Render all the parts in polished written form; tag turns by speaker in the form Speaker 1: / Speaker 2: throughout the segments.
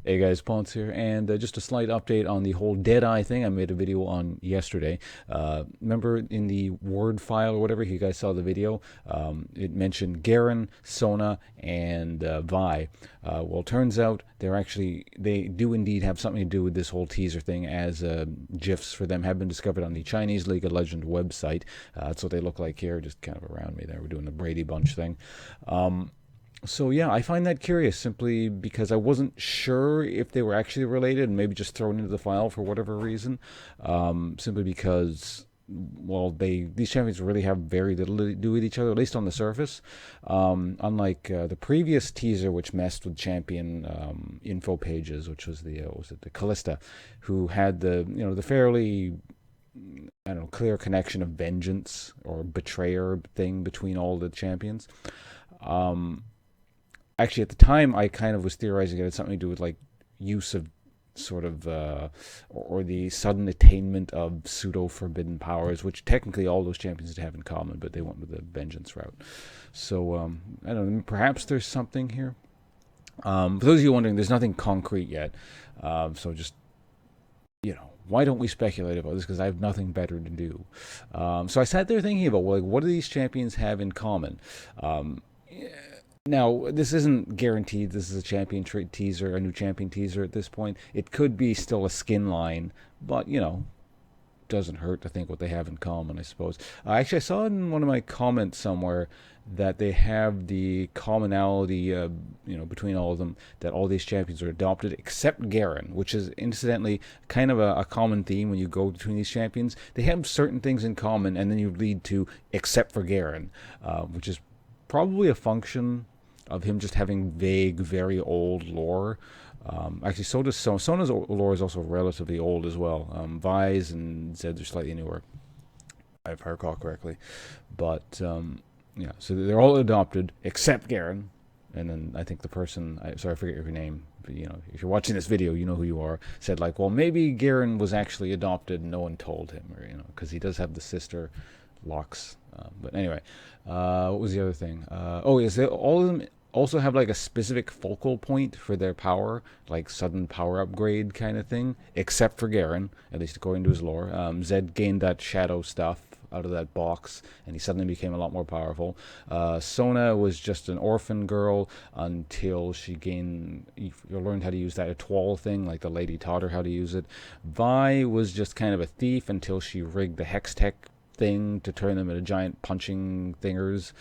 Speaker 1: Hey guys, Ponce here, and just a slight update on the whole Deadeye thing I made a video on yesterday. Remember in the Word file or whatever, you guys saw the video, it mentioned Garen, Sona, and Vi. Well, turns out they do indeed have something to do with this whole teaser thing, as GIFs for them have been discovered on the Chinese League of Legends website. That's what they look like here, just kind of around me there. We're doing the Brady Bunch thing. So yeah, I find that curious simply because I wasn't sure if they were actually related and maybe just thrown into the file for whatever reason. Simply because, well, these champions really have very little to do with each other, at least on the surface. Unlike the previous teaser, which messed with champion info pages, which was the Callista, who had the fairly, I don't know, clear connection of vengeance or betrayer thing between all the champions. Actually, at the time, I kind of was theorizing it had something to do with like use of sort of or the sudden attainment of pseudo forbidden powers, which technically all those champions have in common, but they went with the vengeance route. So I don't know. Perhaps there's something here. For those of you wondering, there's nothing concrete yet. So just why don't we speculate about this? Because I have nothing better to do. So I sat there thinking about, well, like, what do these champions have in common? Now, this isn't guaranteed. This is a champion teaser, a new champion teaser at this point. It could be still a skin line, but, doesn't hurt to think what they have in common, I suppose. Actually, I saw in one of my comments somewhere that they have the commonality, between all of them, that all these champions are adopted except Garen, which is incidentally kind of a common theme when you go between these champions. They have certain things in common, and then you lead to except for Garen, which is probably a function of him just having vague, very old lore. Actually, so does Sona. Sona's lore is also relatively old as well. Vi's and Zed's are slightly newer, if I recall correctly. But, yeah, so they're all adopted except Garen. And then I think the person, I forget your name, but, if you're watching this video, you know who you are, said, like, well, maybe Garen was actually adopted and no one told him, or, because he does have the sister Locks. But anyway, what was the other thing? Is all of them also have like a specific focal point for their power, like sudden power upgrade kind of thing, except for Garen, at least according to his lore. Zed gained that shadow stuff out of that box, and he suddenly became a lot more powerful. Sona was just an orphan girl until she learned how to use that étoile thing, like the lady taught her how to use it. Vi was just kind of a thief until she rigged the hex tech thing to turn them into giant punching thingers.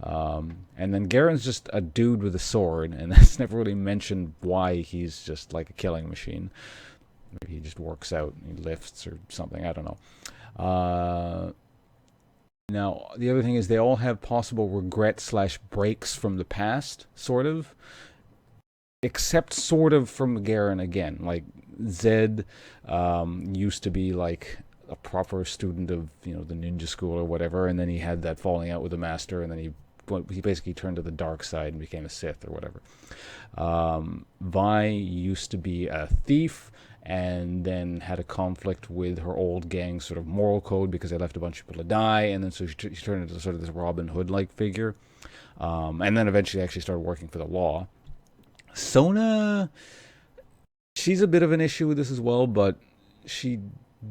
Speaker 1: And then Garen's just a dude with a sword, and that's never really mentioned why he's just like a killing machine. Maybe he just works out and he lifts or something, I don't know. Now, the other thing is they all have possible regret/breaks from the past, sort of. Except sort of from Garen again. Like, Zed used to be like a proper student of the ninja school or whatever, and then he had that falling out with the master, and then he basically turned to the dark side and became a Sith or whatever. Vi used to be a thief and then had a conflict with her old gang's sort of moral code because they left a bunch of people to die, and then so she turned into sort of this Robin Hood like figure, and then eventually actually started working for the law. Sona, she's a bit of an issue with this as well, but she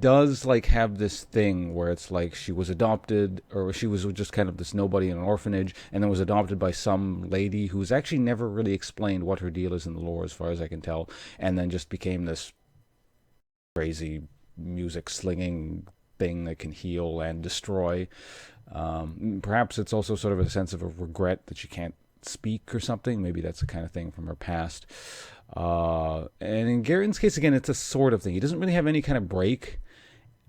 Speaker 1: does like have this thing where it's like she was adopted, or she was just kind of this nobody in an orphanage, and then was adopted by some lady who's actually never really explained what her deal is in the lore as far as I can tell, and then just became this crazy music slinging thing that can heal and destroy. Perhaps it's also sort of a sense of a regret that she can't speak or something. Maybe that's the kind of thing from her past. And in Garen's case, again, it's a sort of thing. He doesn't really have any kind of break.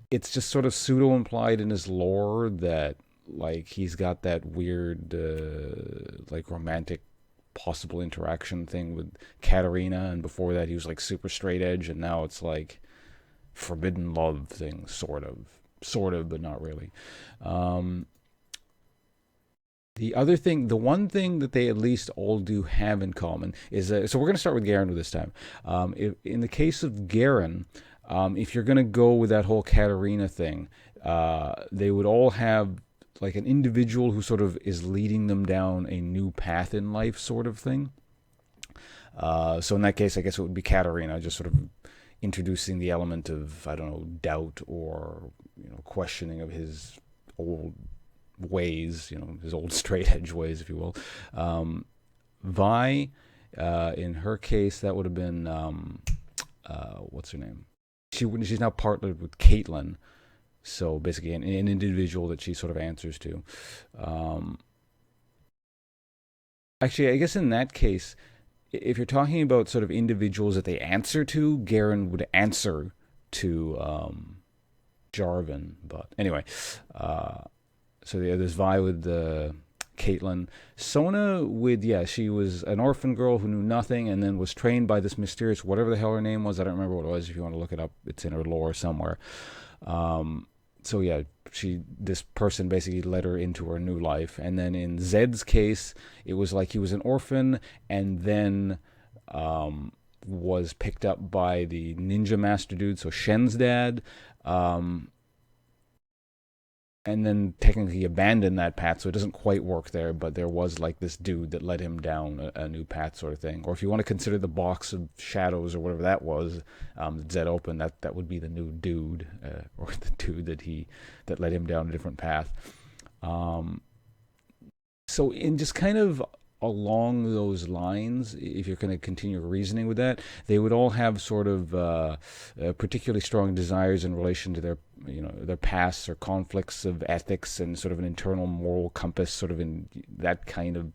Speaker 1: It's just sort of pseudo-implied in his lore that, like, he's got that weird, like, romantic possible interaction thing with Katarina, and before that he was, like, super straight edge, and now it's, like, forbidden love thing, sort of, but not really. The other thing, the one thing that they at least all do have in common is so we're going to start with Garen this time. In the case of Garen, if you're going to go with that whole Katarina thing, they would all have like an individual who sort of is leading them down a new path in life, sort of thing. So in that case, I guess it would be Katarina, just sort of introducing the element of, I don't know, doubt or, questioning of his old ways, his old straight edge ways, if you will. Vi, in her case, that would have been, what's her name? She's now partnered with Caitlyn, so basically an individual that she sort of answers to. Actually, I guess in that case, if you're talking about sort of individuals that they answer to, Garen would answer to Jarvan. But anyway, so yeah, there's Vi with Caitlyn. Sona with, she was an orphan girl who knew nothing and then was trained by this mysterious, whatever the hell her name was. I don't remember what it was. If you want to look it up, it's in her lore somewhere. So yeah, this person basically led her into her new life. And then in Zed's case, it was like he was an orphan and then was picked up by the ninja master dude, so Shen's dad. And then technically abandoned that path, so it doesn't quite work there, but there was like this dude that led him down a new path sort of thing. Or if you want to consider the box of shadows or whatever that was, Zed opened, that would be the new dude, or the dude that led him down a different path. So in just kind of along those lines, if you're going to continue reasoning with that, they would all have sort of particularly strong desires in relation to their pasts or conflicts of ethics and sort of an internal moral compass, sort of in that kind of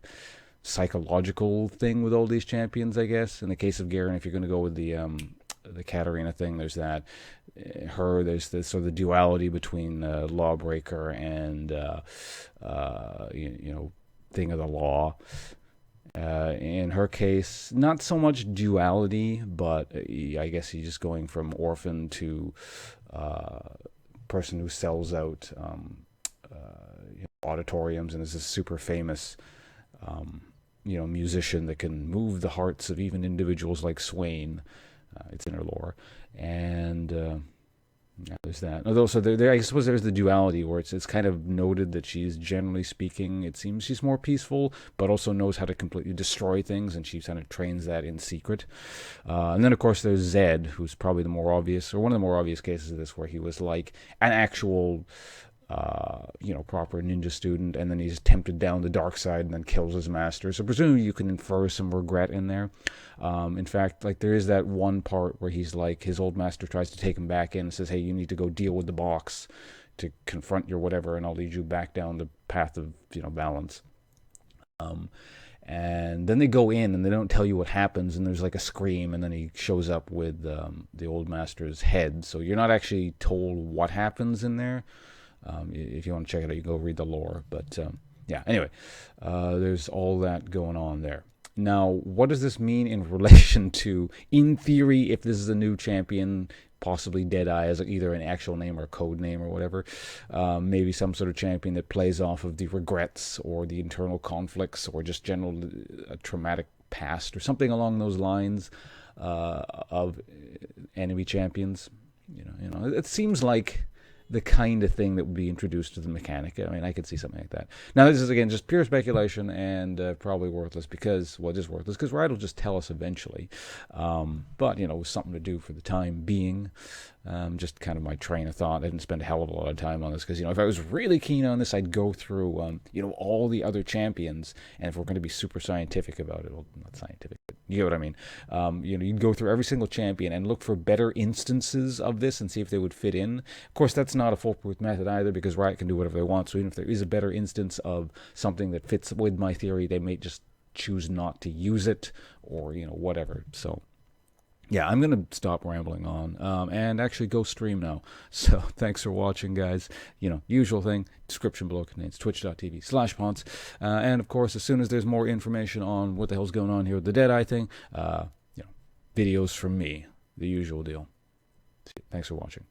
Speaker 1: psychological thing with all these champions, I guess. In the case of Garen, if you're going to go with the Katarina thing, there's that. There's this sort of the duality between lawbreaker and thing of the law. In her case, not so much duality, but I guess he's just going from orphan to person who sells out auditoriums and is a super famous musician that can move the hearts of even individuals like Swain. It's in her lore. And there's that. Although, so I suppose there's the duality where it's kind of noted that she's, generally speaking, it seems she's more peaceful, but also knows how to completely destroy things, and she kind of trains that in secret. And then, of course, there's Zed, who's probably the more obvious, or one of the more obvious cases of this, where he was like an actual, proper ninja student, and then he's tempted down the dark side and then kills his master. So presumably you can infer some regret in there. In fact, like there is that one part where he's like, his old master tries to take him back in and says, hey, you need to go deal with the box to confront your whatever, and I'll lead you back down the path of, balance. And then they go in and they don't tell you what happens, and there's like a scream, and then he shows up with the old master's head. So you're not actually told what happens in there. If you want to check it out, you go read the lore. But anyway, there's all that going on there. Now, what does this mean in relation to, in theory, if this is a new champion, possibly Deadeye as either an actual name or a code name or whatever, maybe some sort of champion that plays off of the regrets or the internal conflicts or just general traumatic past or something along those lines of enemy champions. It seems like the kind of thing that would be introduced to the mechanic. I mean, I could see something like that. Now, this is, again, just pure speculation and probably worthless because Riot will just tell us eventually. But, it was something to do for the time being. Just kind of my train of thought. I didn't spend a hell of a lot of time on this because, if I was really keen on this, I'd go through, all the other champions. And if we're going to be super scientific about it, well, not scientific, but you get what I mean. You'd go through every single champion and look for better instances of this and see if they would fit in. Of course, that's not a foolproof method either because Riot can do whatever they want. So even if there is a better instance of something that fits with my theory, they may just choose not to use it or, whatever. So yeah, I'm going to stop rambling on and actually go stream now. So thanks for watching, guys. Usual thing, description below contains twitch.tv/Ponce. And, of course, as soon as there's more information on what the hell's going on here with the Deadeye thing, videos from me, the usual deal. Thanks for watching.